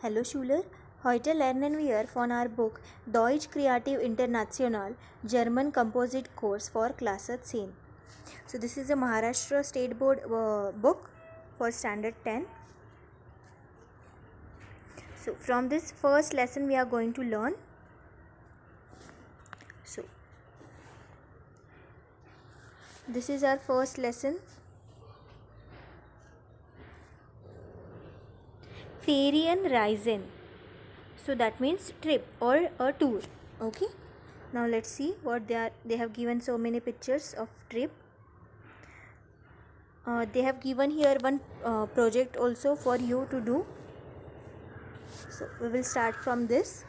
Hallo Schüler, heute lernen wir von our book Deutsch Kreativ International German Composite Course for Klasse 10. So this is a Maharashtra State Board book for Standard 10. So from this first lesson we are going to learn. So this is our first lesson. Ferienreisen. So that means trip or a tour. Okay. Now let's see what they have given so many pictures of trip. They have given here one project also for you to do. So we will start from this.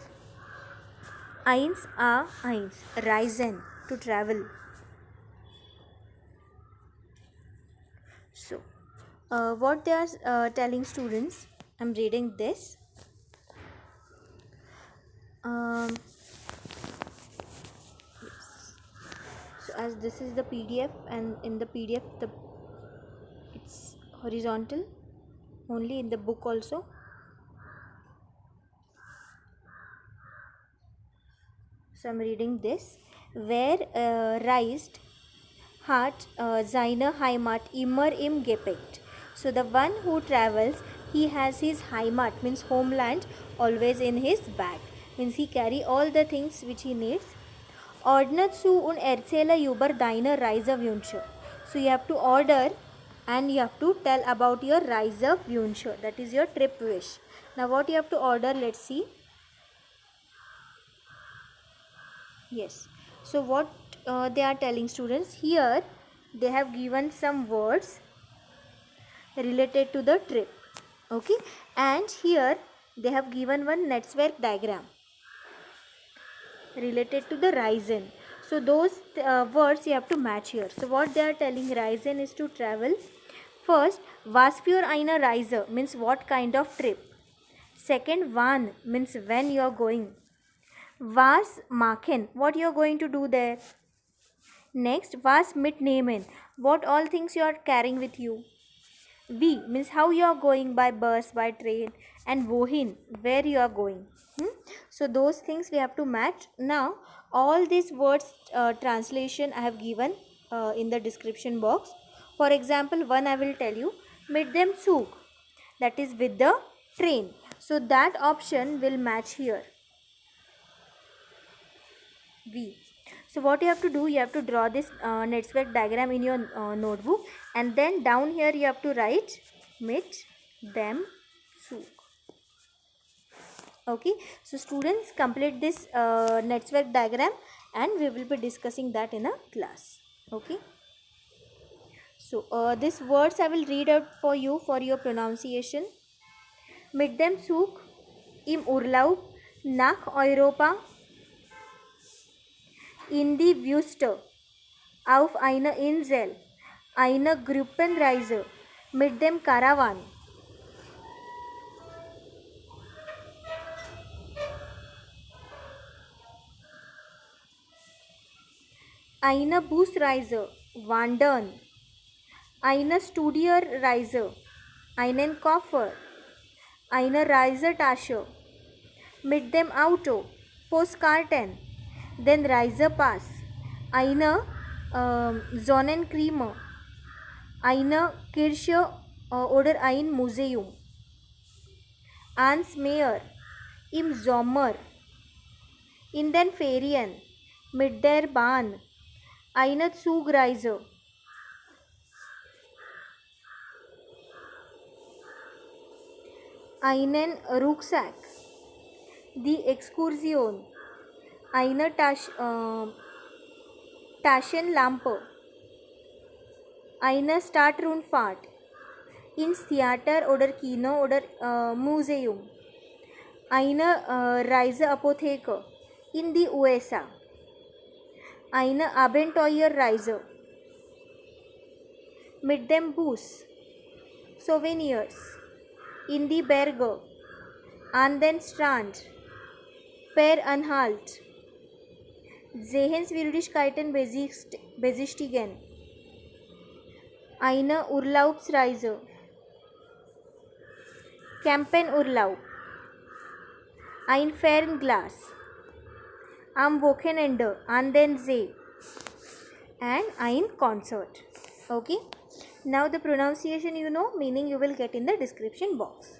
Eins, reisen, to travel. So what they are telling students, I'm reading this. So as this is the PDF, and in the PDF it's horizontal, only in the book also. So I'm reading this. Wer reist hat seine Heimat immer im Gepäck. So the one who travels, he has his Heimat, means homeland, always in his bag. Means he carry all the things which he needs. Ordne zu und erzähle über deine Reisewünsche. So you have to order and you have to tell about your Reisewünsche. That is your trip wish. Now what you have to order, let's see. Yes. So what they are telling students here, they have given some words related to the trip. Okay. And here they have given one network diagram related to the Reisen. So those words you have to match here. So what they are telling, Reisen is to travel. First, was für eine Reise means what kind of trip. Second, wann means when you are going. Was machen, what you are going to do there. Next, was mitnehmen, what all things you are carrying with you. Wie means how you are going, by bus, by train. And wohin, where you are going. So those things we have to match. Now all these words translation I have given in the description box. For example, one I will tell you, mit dem Zug, that is with the train. So that option will match here. V. So what you have to do, you have to draw this network diagram in your notebook, and then down here you have to write mit dem Zug. Okay, so students, complete this network diagram and we will be discussing that in a class. Okay, so these words I will read out for you for your pronunciation. Mit dem Zug im Urlaub nach Europa, in die Wüste, auf einer Insel, eine Gruppenreise mit dem Caravan. Eine Busreise, wandern. Eine Studierreise, einen Koffer. Eine Reisetasche mit dem Auto, Postkarten. Then Reisepass, eine Sonnencreme, eine Kirche oder ein Museum. Ans Meer, im Sommer. In den Ferien, mit der Bahn, eine Zugreise. Einen Rucksack, die Exkursion, eine Taschenlampe, eine Stadtrundfahrt, ins Theater oder Kino oder Museum, eine Reiseapotheke, in die USA, eine Abenteuerreise, mit dem Bus, Souvenirs, in die Berge, an den Strand, per Anhalt, Sehenswürdigkeiten besichtigen, eine Urlaubsreise, Campenurlaub, ein Fernglas, am Wochenende, an den See, and ein Concert. Okay. Now the pronunciation you know, meaning you will get in the description box.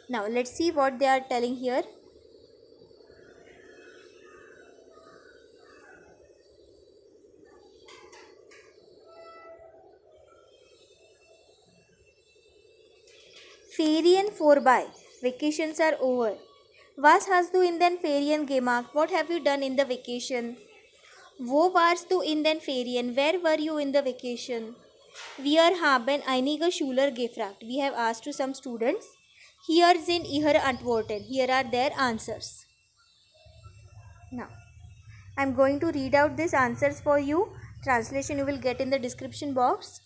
Now let's see what they are telling here. Ferien vorbei. Vacations are over. Was hast du in den Ferien gemacht? What have you done in the vacation? Wo warst du in den Ferien? Where were you in the vacation? Wir haben einige Schüler gefragt. We have asked to some students. Hier sind ihre Antworten. Here are their answers. Now, I am going to read out these answers for you. Translation you will get in the description box.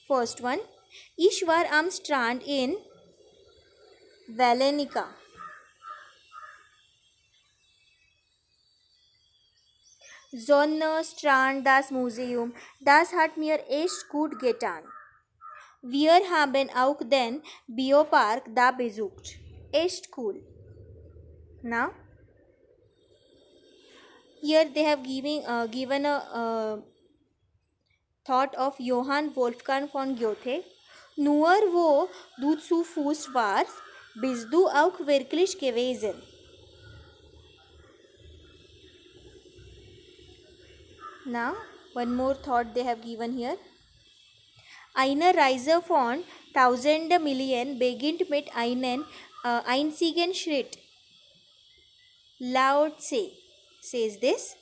First one. Ich war am Strand in Valenica. Sonne, Strand, das Museum, das hat mir echt gut getan. Wir haben auch den Biopark da besucht. Echt cool. Now, here they have given a thought of Johann Wolfgang von Goethe. Nur wo du zu Fuß warst, bist du auch wirklich gewesen. Now, one more thought they have given here. Eine Reise von tausende Millionen beginnt mit einem einzigen Schritt. Lao Tse says this.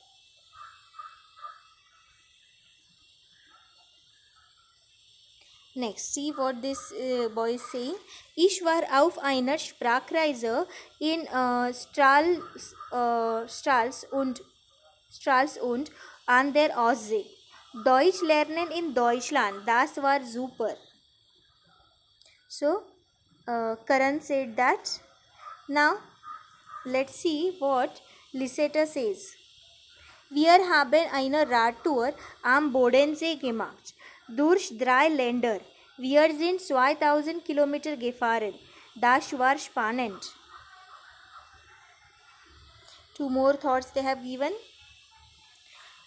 Next, see what this boy is saying. Ich war auf einer Sprachreise in Stralsund an der Ostsee. Deutsch lernen in Deutschland, das war super. So, Karan said that. Now, let's see what Lisetta says. Wir haben eine Radtour am Bodensee gemacht. Durch 3 Länder. Wir sind 2000 Kilometer gefahren. Das war spannend. 2 more thoughts they have given.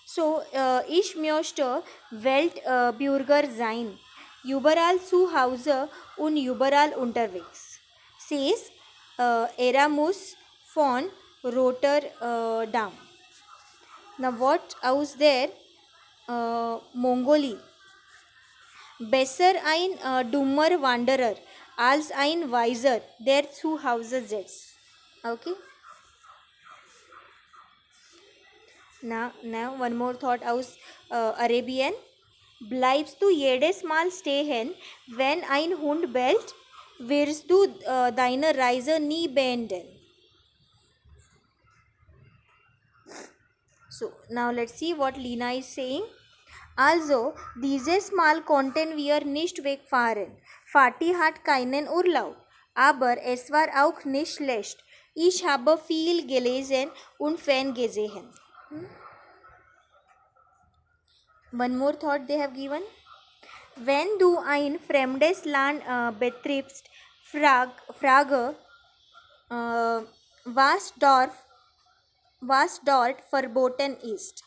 So, ich möchte Weltbürger sein. Überall zu Hause und überall unterwegs. Says Eramus von Rotterdam. Now, what aus there? Mongolie. Besser ein dummer Wanderer als ein Weiser, der zu Hause sitzt. Okay. Now one more thought aus Arabian. Bleibst du jedes Mal stehen, wenn ein Hund bellt, wirst du deine Reise nie beenden. So, now let's see what Lina is saying. Also, dieses Mal konnten wir nicht wegfahren. Fatih hat keinen Urlaub. Aber es war auch nicht schlecht. Ich habe viel gelesen und Fan gesehen. One more thought they have given. Wenn du ein fremdes Land betriebst, frage, was dort verboten ist.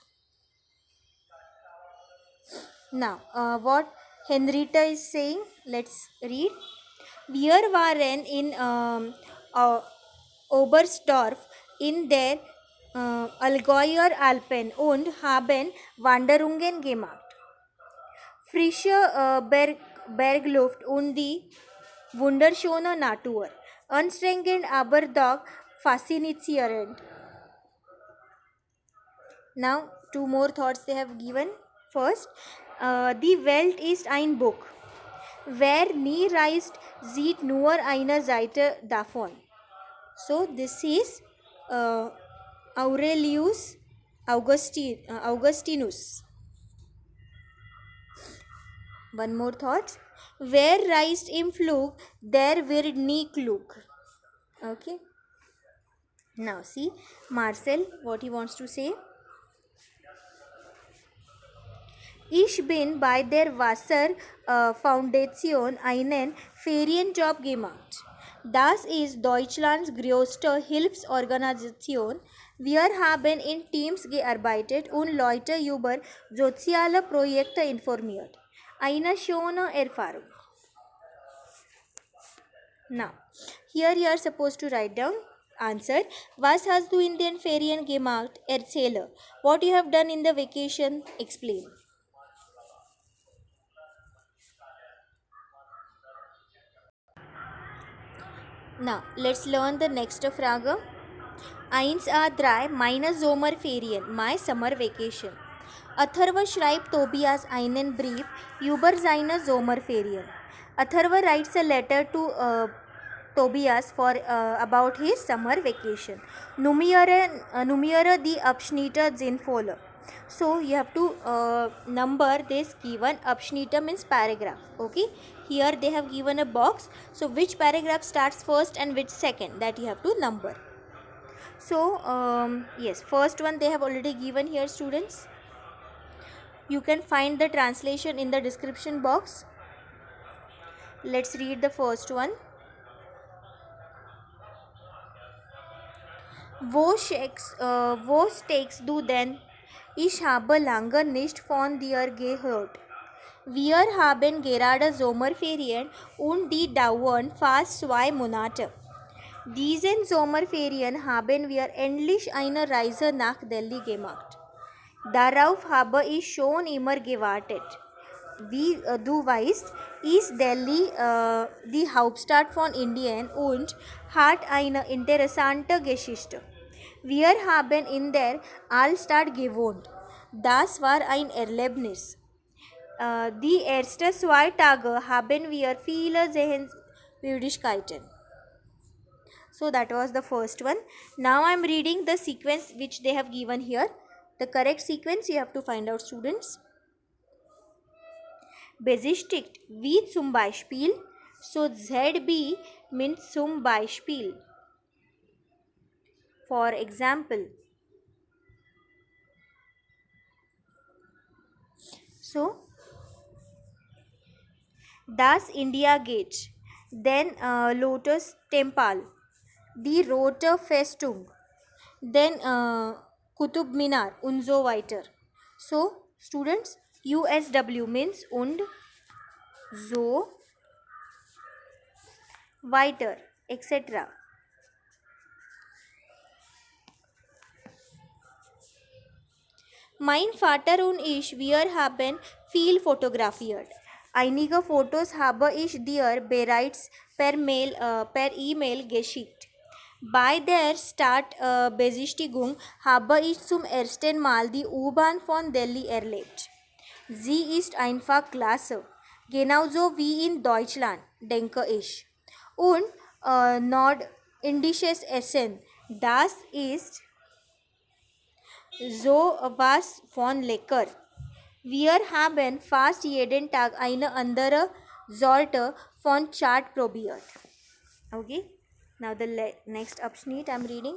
Now, what Henrietta is saying, let's read. Wir waren in Oberstdorf in der Allgäuer Alpen und haben Wanderungen gemacht. Frische Bergluft und die wunderschöne Natur. Anstrengend, aber doch faszinierend. Now, 2 more thoughts they have given. First, die Welt ist ein Buch. Wer nie reist, sieht nur eine Seite davon. So, this is Aurelius Augustinus. One more thought. Wer reist im Flug, der wird nie klug. Okay. Now see Marcel, what he wants to say. Ich bin bei der Wasser Foundation einen Ferienjob gemacht. Das ist Deutschlands größte Hilfsorganisation. Wir haben in Teams gearbeitet und Leute über soziale Projekte informiert. Eine schöne Erfahrung. Now, here you are supposed to write down answer. Was hast du in den Ferien gemacht? Erzähle. What you have done in the vacation? Explain. Now, let's learn the next Frage. Eins a 3 meine Sommerferien, my summer vacation. Atharva schreibt Tobias einen Brief über seine Sommerferien. Atharva writes a letter to Tobias for about his summer vacation. Numere die Abschnitte sinnvoll. So you have to number this given. Abschnitte means paragraph. Okay. Here they have given a box. So which paragraph starts first and which second, that you have to number. So yes, first one they have already given here, students. You can find the translation in the description box. Let's read the first one. Wo steckst du denn? Ich habe lange nicht von dir gehört. Wir haben gerade Sommerferien und die dauern fast 2 Monate. Diesen Sommerferien haben wir endlich eine Reise nach Delhi gemacht. Darauf habe ich schon immer gewartet. Wie du weißt, ist Delhi die Hauptstadt von Indien und hat eine interessante Geschichte. Wir haben in der Altstadt gewohnt. Das war ein Erlebnis. Die ersten 2 Tage haben wir viele Sehenswürdigkeiten. So that was the first one. Now I am reading the sequence which they have given here. The correct sequence you have to find out, students. Besichtigt, wie zum Beispiel. So ZB means zum Beispiel. For example. So das India Gate. Then Lotus Temple. Die Rote Festung. Then Qutub Minar und so weiter. So students, USW means und so weiter, etc. Mein Vater und ich, wir haben viel fotografiert. Einige Fotos habe ich dir bereits per E-Mail geschickt. Bei der Startbesichtigung habe ich zum ersten Mal die U-Bahn von Delhi erlebt. Sie ist einfach klasse, genauso wie in Deutschland, denke ich. Und nordindisches Essen, das ist so was von lecker. Wir haben fast jeden Tag eine andere Sorte von Chaat probiert. Okay, now the next Abschnitt I'm reading.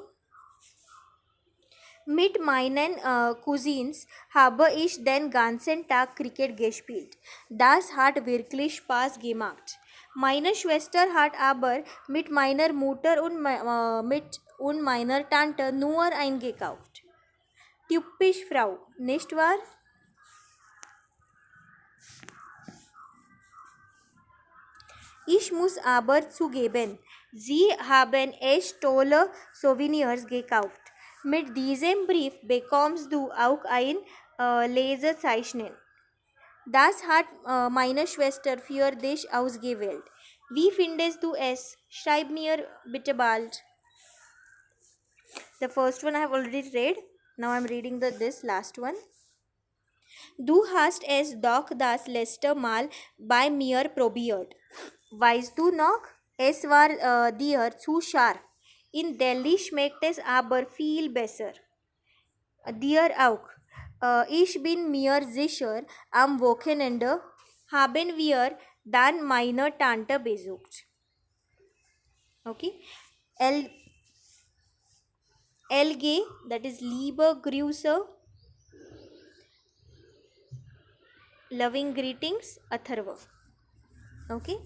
Mit meinen Cousins habe ich den ganzen Tag Cricket gespielt. Das hat wirklich Spaß gemacht. Meine Schwester hat aber mit meiner Mutter und meiner Tante nur eingekauft. Typisch Frau, nicht wahr? Ich muss aber zugeben, sie haben echt tolle Souvenirs gekauft. Mit diesem Brief bekommst du auch ein Lesezeichen. Das hat meine Schwester für dich ausgewählt. Wie findest du es? Schreib mir bitte bald. The first one I have already read. Now I am reading this last one. Du hast es doch das letzte Mal bei mir probiert. Weißt du noch? Es war dir zu scharf. In Delhi schmeckt es aber viel besser. Dir auch. Ich bin mir sicher, am Wochenende haben wir dann meine Tante besucht. Okay. LG, that is Liebe Grüße. Loving greetings, Atharva. Okay.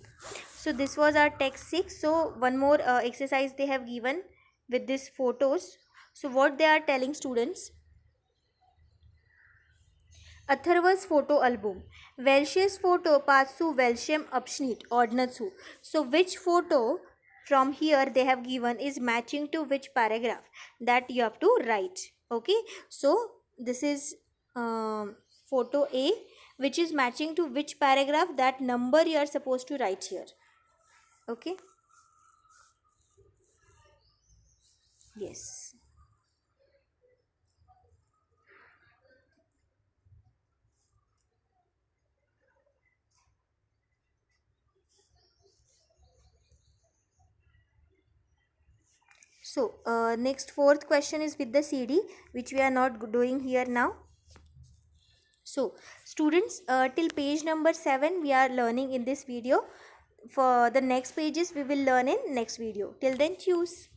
So this was our text 6. So one more exercise they have given with these photos. So what they are telling students: अथर्वस photo album, वेल्शियस photo पासू वेल्शियम अपश्नीट ऑर्डनसू. So which photo from here they have given is matching to which paragraph, that you have to write. Okay, so this is photo A, which is matching to which paragraph, that number you are supposed to write here. Okay, yes. So next fourth question is with the CD, which we are not doing here now. So students, till page number 7 we are learning in this video. For the next pages we will learn in next video. Till then, choose.